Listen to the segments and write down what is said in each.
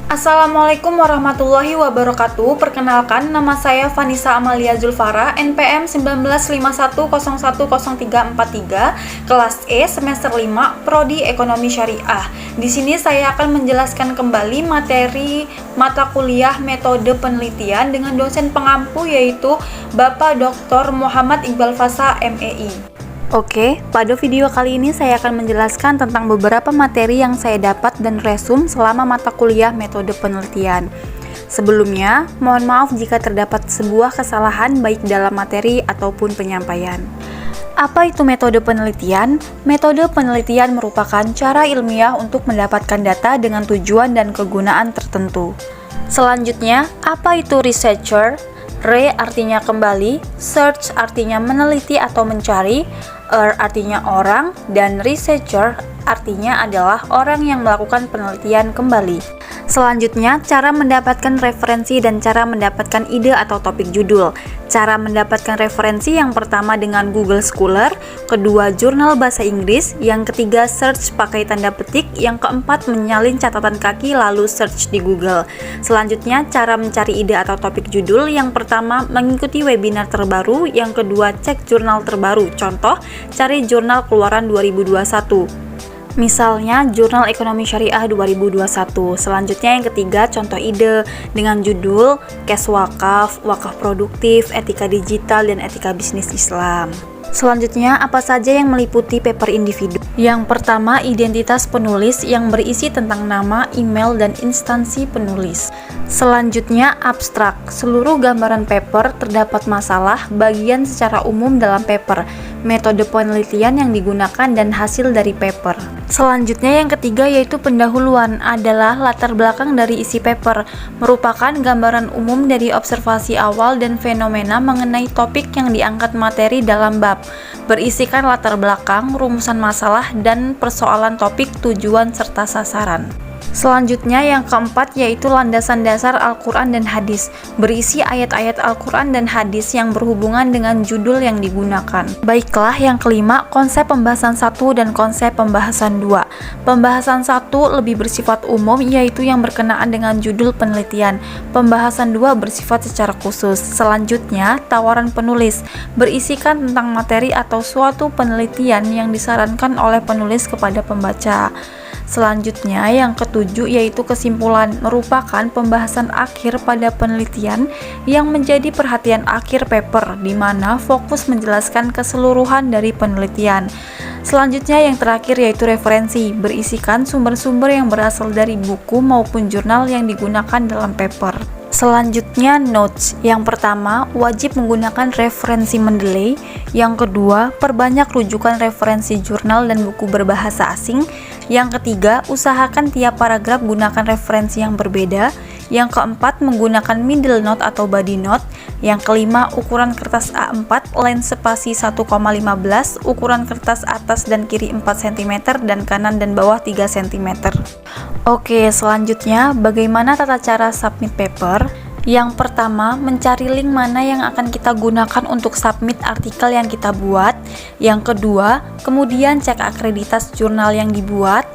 Assalamualaikum warahmatullahi wabarakatuh. Perkenalkan, nama saya Vanessa Amalia Zulfara, NPM 1951010343, kelas E, semester 5, Prodi Ekonomi Syariah. Di sini saya akan menjelaskan kembali materi mata kuliah metode penelitian dengan dosen pengampu yaitu Bapak Dr. Muhammad Iqbal Fasa, MEI. Oke, pada video kali ini saya akan menjelaskan tentang beberapa materi yang saya dapat dan resum selama mata kuliah metode penelitian. Sebelumnya, mohon maaf jika terdapat sebuah kesalahan baik dalam materi ataupun penyampaian. Apa itu metode penelitian? Metode penelitian merupakan cara ilmiah untuk mendapatkan data dengan tujuan dan kegunaan tertentu. Selanjutnya, apa itu researcher? Re artinya kembali, search artinya meneliti atau mencari, artinya orang, dan researcher artinya adalah orang yang melakukan penelitian kembali. Selanjutnya, cara mendapatkan referensi dan cara mendapatkan ide atau topik judul. Cara mendapatkan referensi yang pertama dengan Google Scholar, kedua jurnal bahasa Inggris, yang ketiga search pakai tanda petik, yang keempat menyalin catatan kaki lalu search di Google. Selanjutnya, cara mencari ide atau topik judul, yang pertama mengikuti webinar terbaru, yang kedua cek jurnal terbaru. Contoh, cari jurnal keluaran 2021. Misalnya, Jurnal Ekonomi Syariah 2021. Selanjutnya yang ketiga, contoh ide dengan judul Cash Wakaf, Wakaf Produktif, Etika Digital, dan Etika Bisnis Islam. Selanjutnya, apa saja yang meliputi paper individu? Yang pertama, identitas penulis yang berisi tentang nama, email, dan instansi penulis. Selanjutnya, abstrak. Seluruh gambaran paper terdapat masalah, bagian secara umum dalam paper, metode penelitian yang digunakan, dan hasil dari paper. Selanjutnya yang ketiga yaitu pendahuluan adalah latar belakang dari isi paper, merupakan gambaran umum dari observasi awal dan fenomena mengenai topik yang diangkat materi dalam bab, berisikan latar belakang, rumusan masalah, dan persoalan topik, tujuan, serta sasaran. Selanjutnya yang keempat yaitu landasan dasar Al-Quran dan Hadis, berisi ayat-ayat Al-Quran dan Hadis yang berhubungan dengan judul yang digunakan. Baiklah, yang kelima, konsep pembahasan 1 dan konsep pembahasan 2. Pembahasan 1 lebih bersifat umum yaitu yang berkenaan dengan judul penelitian. Pembahasan 2 bersifat secara khusus. Selanjutnya, tawaran penulis, berisikan tentang materi atau suatu penelitian yang disarankan oleh penulis kepada pembaca. Selanjutnya yang ketujuh yaitu kesimpulan, merupakan pembahasan akhir pada penelitian yang menjadi perhatian akhir paper, di mana fokus menjelaskan keseluruhan dari penelitian. Selanjutnya yang terakhir yaitu referensi, berisikan sumber-sumber yang berasal dari buku maupun jurnal yang digunakan dalam paper. Selanjutnya notes. Yang pertama, wajib menggunakan referensi Mendeley. Yang kedua, perbanyak rujukan referensi jurnal dan buku berbahasa asing. Yang ketiga, usahakan tiap paragraf gunakan referensi yang berbeda. Yang keempat, menggunakan middle note atau body note. Yang kelima, ukuran kertas A4, lens spasi 1,15, ukuran kertas atas dan kiri 4 cm dan kanan dan bawah 3 cm. Oke, selanjutnya bagaimana tata cara submit paper? Yang pertama, mencari link mana yang akan kita gunakan untuk submit artikel yang kita buat. Yang kedua, kemudian cek akreditas jurnal yang dibuat.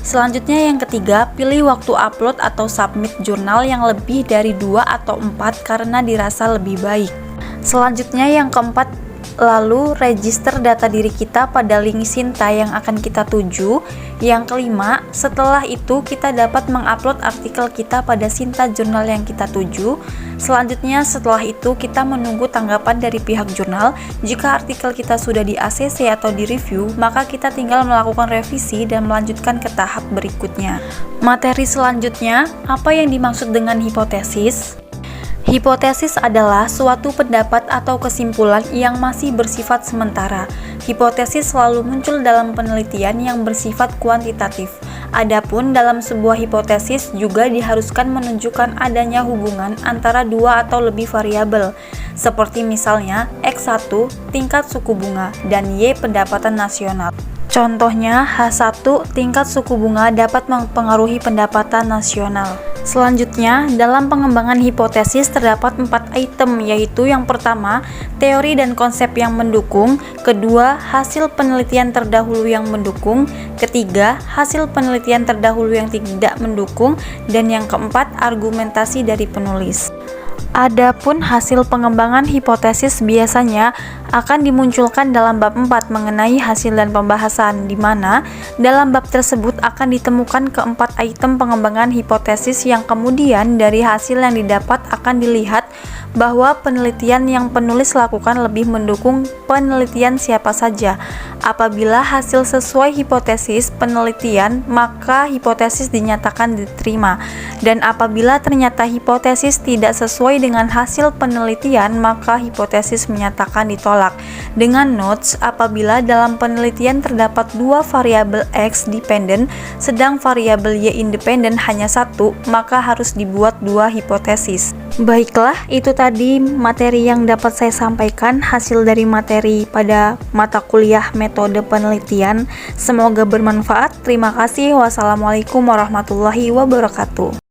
Selanjutnya yang ketiga, pilih waktu upload atau submit jurnal yang lebih dari 2 atau 4 karena dirasa lebih baik. Selanjutnya yang keempat, lalu register data diri kita pada link Sinta yang akan kita tuju. Yang kelima, setelah itu kita dapat mengupload artikel kita pada Sinta jurnal yang kita tuju. Selanjutnya setelah itu kita menunggu tanggapan dari pihak jurnal. Jika artikel kita sudah di ACC atau di review, maka kita tinggal melakukan revisi dan melanjutkan ke tahap berikutnya. Materi selanjutnya, apa yang dimaksud dengan hipotesis? Hipotesis adalah suatu pendapat atau kesimpulan yang masih bersifat sementara. Hipotesis selalu muncul dalam penelitian yang bersifat kuantitatif. Adapun dalam sebuah hipotesis juga diharuskan menunjukkan adanya hubungan antara dua atau lebih variabel, seperti misalnya X1 tingkat suku bunga dan Y pendapatan nasional. Contohnya, H1 tingkat suku bunga dapat mempengaruhi pendapatan nasional. Selanjutnya, dalam pengembangan hipotesis terdapat 4 item, yaitu yang pertama, teori dan konsep yang mendukung, kedua, hasil penelitian terdahulu yang mendukung, ketiga, hasil penelitian terdahulu yang tidak mendukung, dan yang keempat, argumentasi dari penulis. Adapun hasil pengembangan hipotesis biasanya akan dimunculkan dalam bab 4 mengenai hasil dan pembahasan, di mana dalam bab tersebut akan ditemukan keempat item pengembangan hipotesis yang kemudian dari hasil yang didapat akan dilihat bahwa penelitian yang penulis lakukan lebih mendukung penelitian siapa saja. Apabila hasil sesuai hipotesis penelitian, maka hipotesis dinyatakan diterima. Dan apabila ternyata hipotesis tidak sesuai dengan hasil penelitian, maka hipotesis menyatakan ditolak. Dengan notes, apabila dalam penelitian terdapat dua variabel X dependen, sedang variabel Y independen hanya satu, maka harus dibuat dua hipotesis. Baiklah, itu tadi materi yang dapat saya sampaikan, hasil dari materi pada mata kuliah metode penelitian. Semoga bermanfaat. Terima kasih. Wassalamualaikum warahmatullahi wabarakatuh.